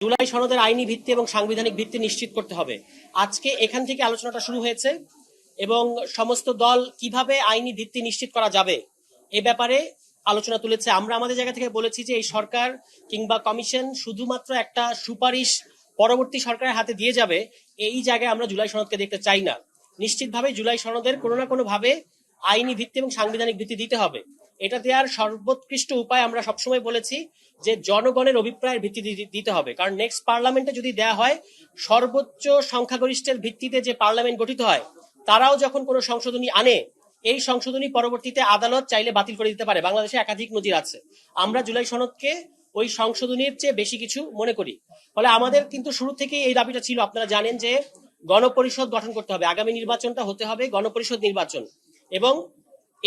জুলাই সনদের আইনি ভিত্তি এবং সাংবিধানিক ভিত্তি নিশ্চিত করতে হবে। আজকে এখান থেকে আলোচনাটা শুরু হয়েছে এবং সমস্ত দল কিভাবে আইনি ভিত্তি নিশ্চিত করা যাবে এ ব্যাপারে আলোচনা তুলেছে। আমরা আমাদের জায়গা থেকে বলেছি যে এই সরকার কিংবা কমিশন শুধুমাত্র একটা সুপারিশ পরবর্তী সরকারের হাতে দিয়ে যাবে, এই জায়গায় আমরা জুলাই সনদকে দেখতে চাই না। নিশ্চিতভাবে জুলাই সনদের কোনো না কোনো ভাবে আইনি ভিত্তি এবং সাংবিধানিক ভিত্তি দিতে হবে। এটা দেওয়ার সর্বোৎকৃষ্ট উপায় আমরা সবসময় বলেছি যে জনগণের অভিপ্রায়ের ভিত্তি দিতে হবে, কারণ নেক্সট পার্লামেন্টে যদি দেয়া হয়, সর্বোচ্চ সংখ্যাগরিষ্ঠের ভিত্তিতে যে পার্লামেন্ট গঠিত হয় তারাও যখন কোনো সংশোধনী আনে, এই সংশোধনী পরবর্তীতে আদালত চাইলে বাতিল করে দিতে পারে। বাংলাদেশে একাধিক নজির আছে। আমরা জুলাই সনদকে ওই সংশোধনীর চেয়ে বেশি কিছু মনে করি। ফলে আমাদের কিন্তু শুরু থেকেই এই দাবিটা ছিল। আপনারা জানেন যে গণপরিষদ গঠন করতে হবে, আগামী নির্বাচনটা হতে হবে গণপরিষদ নির্বাচন, এবং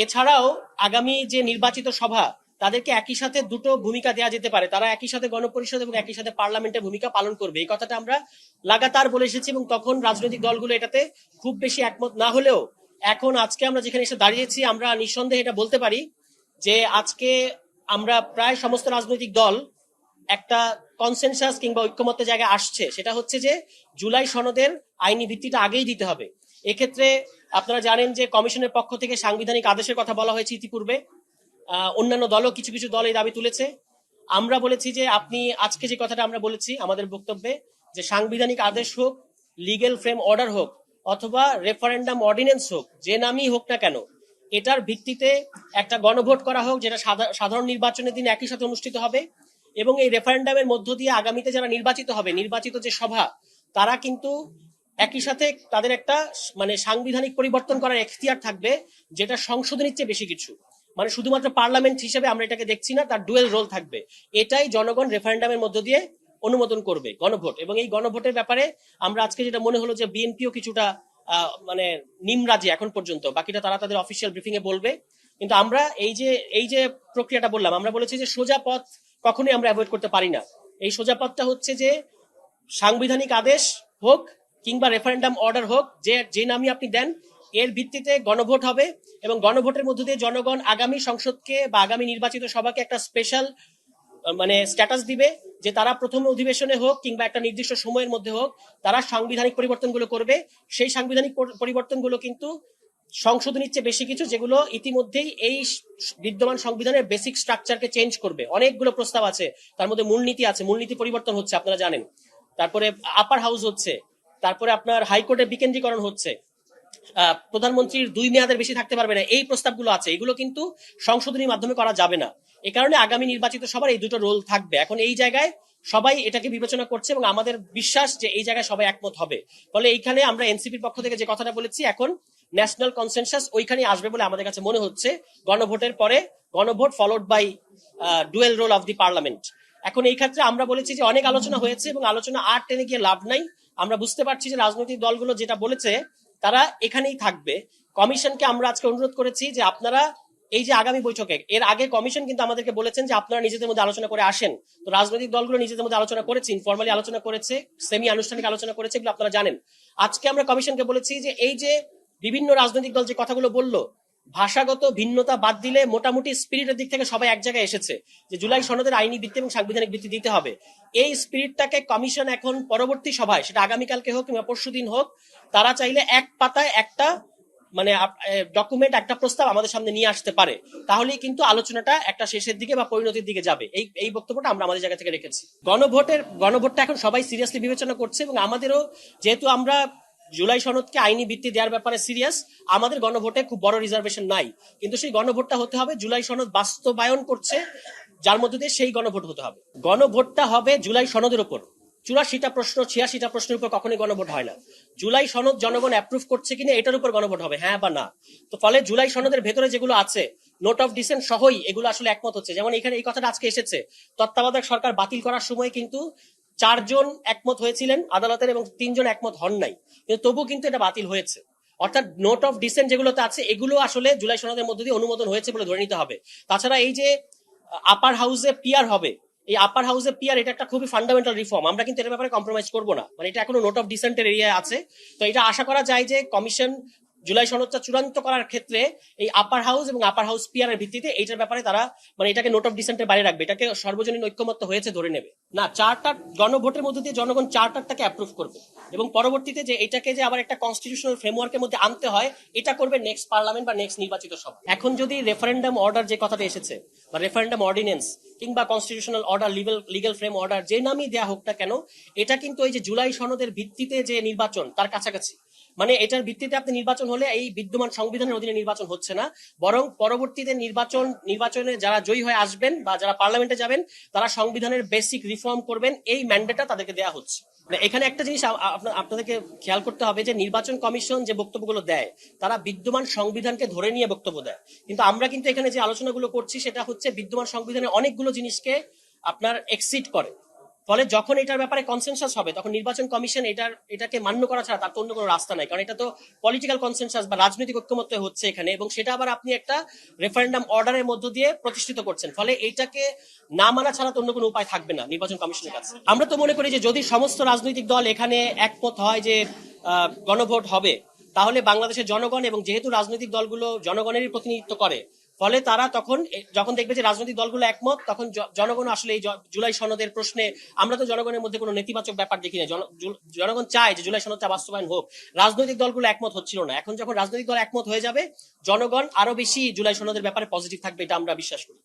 এছাড়াও আগামী যে নির্বাচিত সভা তাদেরকে একই সাথে দুটো ভূমিকা দেওয়া যেতে পারে। তারা একই সাথে গণপরিষদ এবং একই সাথে পার্লামেন্টের ভূমিকা পালন করবে। এই কথাটা আমরা লাগাতার বলে এসেছি এবং তখন রাজনৈতিক দলগুলো এটাতে খুব বেশি একমত না হলেও এখন আজকে আমরা যেখানে এসে দাঁড়িয়েছি, আমরা নিঃসন্দেহে এটা বলতে পারি যে আজকে আমরা প্রায় সমস্ত রাজনৈতিক দল একটা কনসেনসাস কিংবা ঐক্যমত্যের জায়গায় আসছে। সেটা হচ্ছে যে জুলাই সনদের আইনি ভিত্তিটা আগেই দিতে হবে। এক্ষেত্রে আপনারা জানেন যে কমিশনের পক্ষ থেকে সাংবিধানিক আদেশের কথা বলা হয়েছে ইতিপূর্বে। অন্যান্য দলও কিছু কিছু দল এই দাবি তুলেছে। আমরা বলেছি যে আপনি আজকে যে কথাটা আমরা বলেছি আমাদের বক্তব্যে, যে সাংবিধানিক আদেশ হোক, লিগেল ফ্রেম অর্ডার হোক, অথবা রেফারেন্ডাম অর্ডিন্যান্স হোক, যে নামই হোক না কেন, এটার ভিত্তিতে একটা গণভোট করা হোক, যেটা সাধারণ নির্বাচনের দিন একই সাথে অনুষ্ঠিত হবে। এবং এই রেফারেন্ডামের মধ্য দিয়ে আগামীতে যারা নির্বাচিত হবে, নির্বাচিত যে সভা, তারা কিন্তু একই সাথে তাদের একটা সাংবিধানিক পরিবর্তন করার এখতিয়ার থাকবে, যেটা সংশোধনীর চেয়ে বেশি কিছু। শুধুমাত্র পার্লামেন্ট হিসেবে আমরা এটাকে দেখছি না, তার ডুয়েল রোল থাকবে। এটাই জনগণ রেফারেন্ডামের মধ্য দিয়ে অনুমোদন করবে, গণভোট। এবং এই গণভোটের ব্যাপারে আমরা আজকে যেটা মনে হলো যে বিএনপিও কিছুটা নিমরাজি এখন পর্যন্ত, বাকিটা তারা তাদের অফিসিয়াল ব্রিফিং এ বলবে। কিন্তু আমরা এই যে প্রক্রিয়াটা বললাম, আমরা বলেছি যে সোজা পথ কখনোই আমরা অ্যাভয়েড করতে পারি না। এই সোজা পথটা হচ্ছে যে সাংবিধানিক আদেশ হোক কিংবা রেফারেন্ডাম অর্ডার হোক, যে নামই আপনি দেন, এর ভিত্তিতে গণভোট হবে এবং গণভোটের মধ্য দিয়ে জনগণ আগামী সংসদকে বা আগামী নির্বাচিত সভাকে একটা স্পেশাল স্ট্যাটাস দিবে, যে তারা প্রথম অধিবেশনে হোক কিংবা একটা নির্দিষ্ট সময়ের মধ্যে হোক তারা সাংবিধানিক পরিবর্তনগুলো করবে। সেই সাংবিধানিক পরিবর্তনগুলো কিন্তু সংশোধনীর চেয়ে বেশি কিছু, যেগুলো ইতিমধ্যেই এই বিদ্যমান সংবিধানের বেসিক স্ট্রাকচারকে চেঞ্জ করবে। অনেকগুলো প্রস্তাব আছে, তার মধ্যে মূলনীতি আছে, মূলনীতি পরিবর্তন হচ্ছে আপনারা জানেন, তারপরে আপার হাউস হচ্ছে, তারপরে আপনার হাইকোর্টের বিকেন্দ্রীকরণ হচ্ছে, প্রধানমন্ত্রীর 2 মেয়াদের বেশি থাকতে পারবে না, এই প্রস্তাবগুলো আছে। এগুলো কিন্তু সংশোধনীর মাধ্যমে করা যাবে না। এই কারণে আগামী নির্বাচিত সবার এই দুটো রোল থাকবে। এখন এই জায়গায় সবাই এটাকে বিবেচনা করছে এবং আমাদের বিশ্বাস যে এই জায়গায় সবাই একমত হবে। ফলে এইখানে আমরা এনসিপির পক্ষ থেকে যে কথাটা বলেছি, এখন ন্যাশনাল কনসেনসাস ওইখানে আসবে বলে আমাদের কাছে মনে হচ্ছে। গণভোটের পরে গণভোট followed by dual role of the parliament. এখন এই ক্ষেত্রে আমরা বলেছি যে অনেক আলোচনা হয়েছে এবং আলোচনা আর টেনে গিয়ে লাভ নাই। আমরা বুঝতে পারছি যে রাজনৈতিক দলগুলো যেটা বলেছে তারা এখানেই থাকবে। কমিশনকে আমরা আজকে অনুরোধ করেছি যে আপনারা এই যে আগামী বৈঠকে, এর আগে কমিশন কিন্তু আমাদেরকে বলেছেন যে আপনারা নিজেদের মধ্যে আলোচনা করে আসেন। তো রাজনৈতিক দলগুলো নিজেদের মধ্যে আলোচনা করেছে, ইনফরমালি আলোচনা করেছে, সেমি আনুষ্ঠানিক আলোচনা করেছে, এগুলো আপনারা জানেন। আজকে আমরা কমিশনকে বলেছি যে এই যে বিভিন্ন রাজনৈতিক দল যে কথাগুলো বললো, ভাষাগত ভিন্নতা বাদ দিলে মোটামুটি স্পিরিটের দিক থেকে সবাই এক জায়গায় এসেছে যে জুলাই সনদের আইনি ভিত্তি এবং সাংবিধানিক ভিত্তি দিতে হবে। এই স্পিরিটটাকে কমিশন এখন পরবর্তী সভায়, সেটা আগামীকালকে হোক কিংবা পরশুদিন হোক, তারা চাইলে এক পাতায় একটা ডকুমেন্ট, একটা প্রস্তাব আমাদের সামনে নিয়ে আসতে পারে। তাহলেই কিন্তু আলোচনাটা একটা শেষের দিকে বা পরিণতির দিকে যাবে। এই বক্তব্যটা আমরা আমাদের জায়গা থেকে রেখেছি। গণভোটটা এখন সবাই সিরিয়াসলি বিবেচনা করছে এবং আমাদেরও, যেহেতু আমরা জুলাই সনদকে আইনি ভিত্তি দেওয়ার ব্যাপারে সিরিয়াস, আমাদের গণভোটে খুব বড় রিজার্ভেশন নাই। কিন্তু সেই গণভোটটা হতে হবে জুলাই সনদ বাস্তবায়ন করছে, যার মধ্যে দিয়ে সেই গণভোট হতে হবে। গণভোটটা হবে জুলাই সনদের উপর। 84টা প্রশ্ন, 86টা প্রশ্নের উপর কখনোই গণভোট হয় না। জুলাই সনদ জনগণ অ্যাপ্রুভ করছে কিনা এটার উপর গণভোট হবে, হ্যাঁ বা না। তো ফলে জুলাই সনদের ভেতরে যেগুলো আছে, নোট অফ ডিসেন্ট সহই এগুলো আসলে একমত হচ্ছে। যেমন এখানে এই কথাটা আজকে এসেছে, তত্ত্বাবধায়ক সরকার বাতিল করার সময় কিন্তু 4 জন একমত হয়েছিলেন আদালতের এবং 3 জন একমত হন নাই, কিন্তু তবু কিন্তু এটা বাতিল হয়েছে। অর্থাৎ নোট অফ ডিসেন্ট যেগুলোতে আছে এগুলো আসলে জুলাই সনদের মধ্যে দিয়ে অনুমোদন হয়েছে বলে ধরে নিতে হবে। তাছাড়া এই যে আপার হাউসে পিআর হবে, এই আপার হাউসে পিআর, এটা একটা খুবই ফান্ডামেন্টাল রিফর্ম। আমরা কিন্তু এর ব্যাপারে কম্প্রোমাইজ করবো না, এটা এখনো নোট অফ ডিসেন্টের এরিয়ায় আছে। তো এটা আশা করা যায় যে কমিশন জুলাই সনদটা চূড়ান্ত করার ক্ষেত্রে এই আপার হাউস এবং আপার হাউস পিয়ারের ভিত্তিতে এইটার ব্যাপারে তারা মানে এটাকে নোট অফ ডিসেন্টের বাইরে রাখবে, এটাকে সর্বজনীন ঐক্যমত্য হয়েছে ধরে নেবে না। চার্টার গণভোটের মধ্যে দিয়ে জনগণ চার্টারটাকে অ্যাপ্রুভ করবে এবং পরবর্তীতে যে এটাকে যে আবার একটা কনস্টিটিউশনাল ফ্রেমওয়ার্কের মধ্যে আনতে হয়, এটা করবে নেক্সট পার্লামেন্ট বা নেক্সট নির্বাচিত সভা। এখন যদি রেফারেন্ডাম অর্ডার যে কথাটা এসেছে বা রেফারেন্ডাম অর্ডিন্যান্স কিংবা constitutional order, legal frame order, যে নামই দেয়া হোক না কেন, এটা কিন্তু এই যে জুলাই সনদের ভিত্তিতে যে নির্বাচন তার কাছাকাছি। মানে এটার ভিত্তিতে আপনি নির্বাচন হলে এই বিদ্যমান সংবিধানের অধীনে নির্বাচন হচ্ছে না, বরং পরবর্তীতে নির্বাচনে যারা জয়ী হয়ে আসবেন বা যারা পার্লামেন্টে যাবেন তারা সংবিধানের বেসিক রিফর্ম করবেন, এই ম্যান্ডেটটা তাদেরকে দেওয়া হচ্ছে। এখানে একটা জিনিস আপনাদেরকে খেয়াল করতে হবে যে নির্বাচন কমিশন যে বক্তব্যগুলো দেয় তারা বিদ্যমান সংবিধানকে ধরে নিয়ে বক্তব্য দেয়, কিন্তু আমরা কিন্তু এখানে যে আলোচনাগুলো করছি সেটা হচ্ছে বিদ্যমান সংবিধানের অনেকগুলো জিনিসকে আপনার এক্সিড করে। ফলে যখন এটার ব্যাপারে কনসেনসাস হবে তখন নির্বাচন কমিশন এটাকে মান্য করা ছাড়া তার তো অন্য কোনো রাস্তা নাই, কারণ এটা তো পলিটিক্যাল কনসেনসাস বা রাজনৈতিক ঐক্যমত্য হচ্ছে এখানে, এবং সেটা আবার আপনি একটা রেফারেন্ডাম অর্ডারের মধ্য দিয়ে প্রতিষ্ঠিত করছেন। ফলে এইটাকে না মানা ছাড়া তো অন্য কোনো উপায় থাকবে না নির্বাচন কমিশনের কাছে। আমরা তো মনে করি যে যদি সমস্ত রাজনৈতিক দল এখানে একমত হয় যে গণভোট হবে, তাহলে বাংলাদেশের জনগণ, এবং যেহেতু রাজনৈতিক দলগুলো জনগণেরই প্রতিনিধিত্ব করে, ফলে তারা তখন যখন দেখবে যে রাজনৈতিক দলগুলো একমত, তখন জনগণ আসলে এই জুলাই সনদের প্রশ্নে, আমরা তো জনগণের মধ্যে কোনো নেতিবাচক ব্যাপার দেখি না, জনগণ চায় যে জুলাই সনদটা বাস্তবায়ন হোক। রাজনৈতিক দলগুলো একমত হচ্ছিল না, এখন যখন রাজনৈতিক দল একমত হয়ে যাবে, জনগণ আরো বেশি জুলাই সনদের ব্যাপারে পজিটিভ থাকবে, এটা আমরা বিশ্বাস করি।